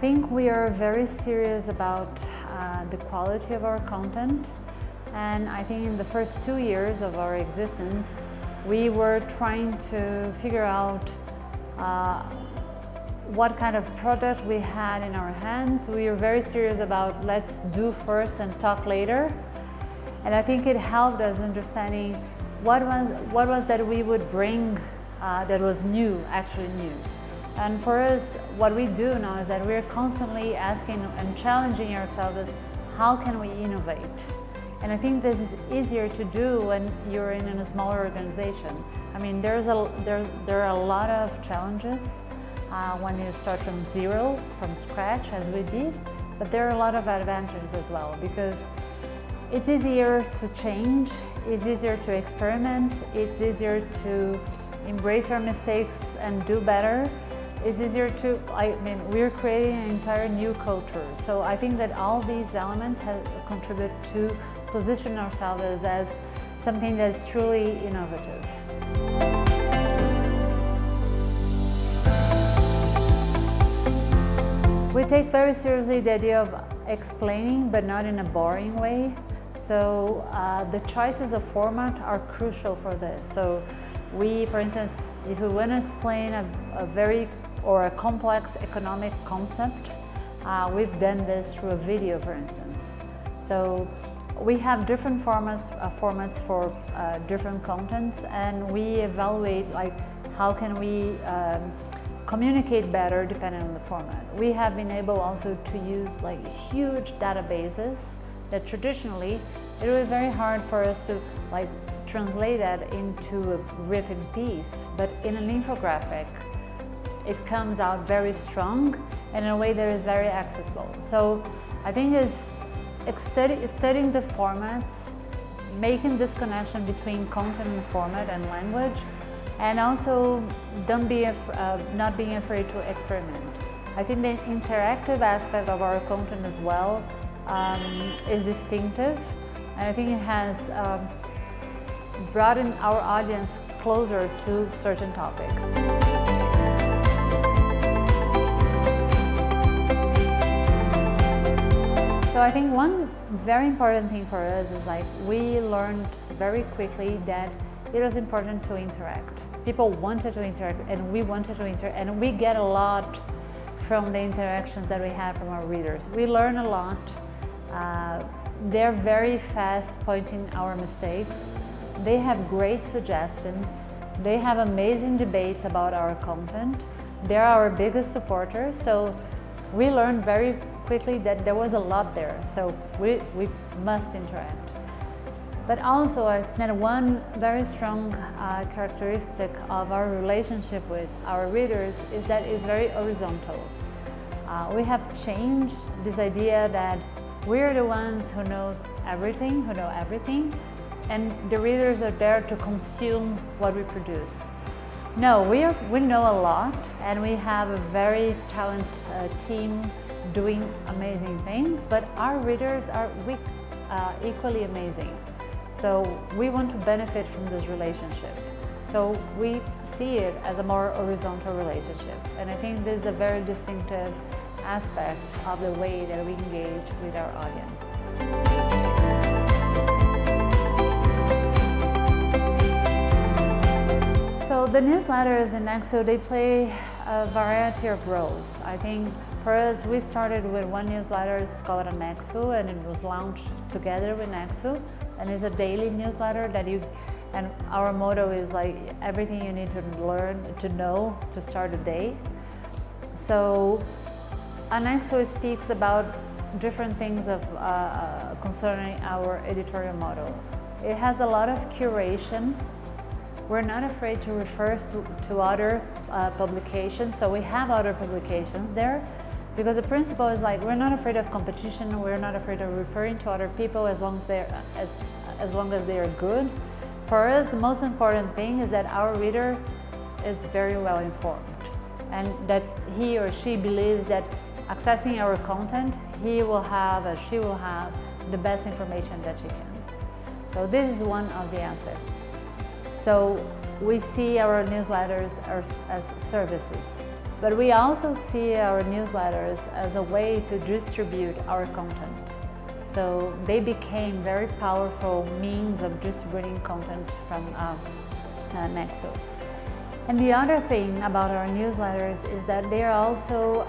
think we are very serious about the quality of our content, and I think in the first 2 years of our existence we were trying to figure out what kind of product we had in our hands. We were very serious about let's do first and talk later, and I think it helped us understanding what was that we would bring that was new, actually new. And for us, what we do now is that we're constantly asking and challenging ourselves as how can we innovate? And I think this is easier to do when you're in a smaller organization. I mean, there are a lot of challenges when you start from zero, from scratch, as we did, but there are a lot of advantages as well, because it's easier to change, it's easier to experiment, it's easier to embrace our mistakes and do better. It's easier to, we're creating an entire new culture. So I think that all these elements have contributed to position ourselves as something that's truly innovative. We take very seriously the idea of explaining, but not in a boring way. So the choices of format are crucial for this. So we, for instance, if we want to explain a complex economic concept, we've done this through a video, for instance. So we have different formats for different contents, and we evaluate how can we communicate better depending on the format. We have been able also to use huge databases that traditionally it was very hard for us to translate that into a written piece, but in an infographic it comes out very strong and in a way that is very accessible. So I think it's studying the formats, making this connection between content and format and language, and also not being afraid to experiment. I think the interactive aspect of our content as well is distinctive, and I think it has brought in our audience closer to certain topics. So I think one very important thing for us is we learned very quickly that it was important to interact. People wanted to interact, and we wanted to interact, and we get a lot from the interactions that we have from our readers. We learn a lot. They're very fast pointing our mistakes. They have great suggestions. They have amazing debates about our content. They're our biggest supporters. So we learned very quickly that there was a lot there. So we must interact. But also, I think that one very strong characteristic of our relationship with our readers is that it's very horizontal. We have changed this idea that we're the ones who know everything, and the readers are there to consume what we produce. No, we know a lot, and we have a very talented team doing amazing things, but our readers are equally amazing. So we want to benefit from this relationship. So we see it as a more horizontal relationship, and I think this is a very distinctive aspect of the way that we engage with our audience. So the newsletters in Nexo, they play a variety of roles. I think for us, we started with one newsletter, it's called a Nexo, and it was launched together with Nexo, and it's a daily newsletter and our motto is everything you need to learn, to know, to start a day. So Nexo speaks about different things concerning our editorial model. It has a lot of curation. We're not afraid to refer to other publications, so we have other publications there, because the principle is we're not afraid of competition, we're not afraid of referring to other people as long as they are good. For us, the most important thing is that our reader is very well informed, and that he or she believes that accessing our content, he will have or she will have the best information that she can. So this is one of the aspects. So we see our newsletters as services, But we also see our newsletters as a way to distribute our content. So they became very powerful means of distributing content from Nexo. And the other thing about our newsletters is that they are also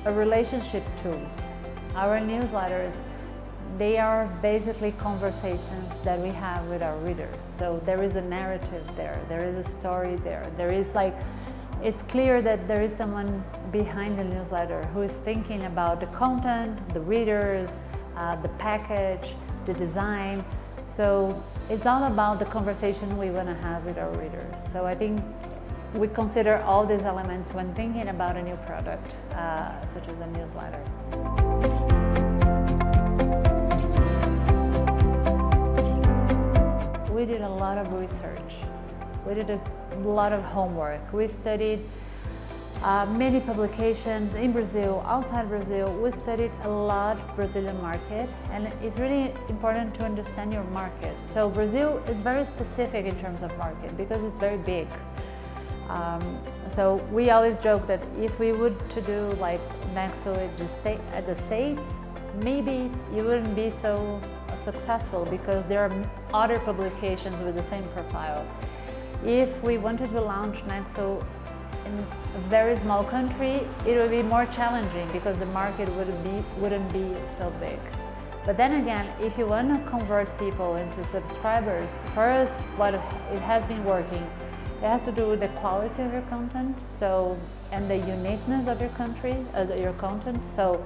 a relationship tool. Our newsletters, they are basically conversations that we have with our readers. So there is a narrative there is a story there. It's clear that there is someone behind the newsletter who is thinking about the content, the readers, the package, the design. So it's all about the conversation we want to have with our readers. So I think we consider all these elements when thinking about a new product, such as a newsletter. We did a lot of research. We did a lot of homework. We studied many publications in Brazil, outside Brazil. We studied a lot Brazilian market, and it's really important to understand your market. So Brazil is very specific in terms of market because it's very big. So we always joke that if we would to do like Nexo at the States, maybe you wouldn't be so successful because there are other publications with the same profile. If we wanted to launch Nexo in a very small country, it would be more challenging because the market wouldn't be so big. But then again, if you want to convert people into subscribers, first, what it has been working, it has to do with the quality of your content, and the uniqueness of your content. So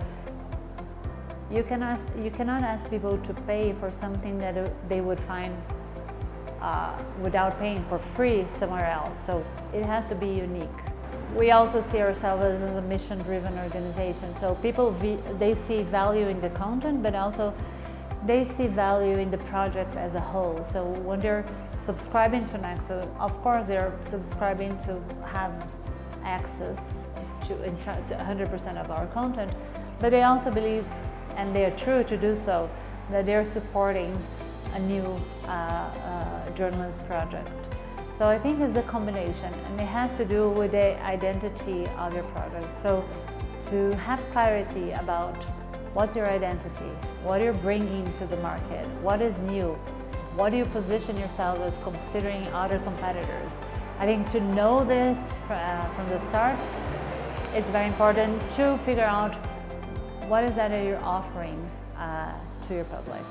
you cannot ask people to pay for something that they would find without paying for free somewhere else. So it has to be unique. We also see ourselves as a mission-driven organization. So people, they see value in the content, but also they see value in the project as a whole. So when they're subscribing to Nexo, of course they're subscribing to have access to 100% of our content, but they also believe, and they are true to do so, that they're supporting a new journalist project. So I think it's a combination, and it has to do with the identity of your product. So to have clarity about what's your identity, what you're bringing to the market, what is new, what do you position yourself as considering other competitors. I think to know this from the start, it's very important to figure out what is that you're offering to your public.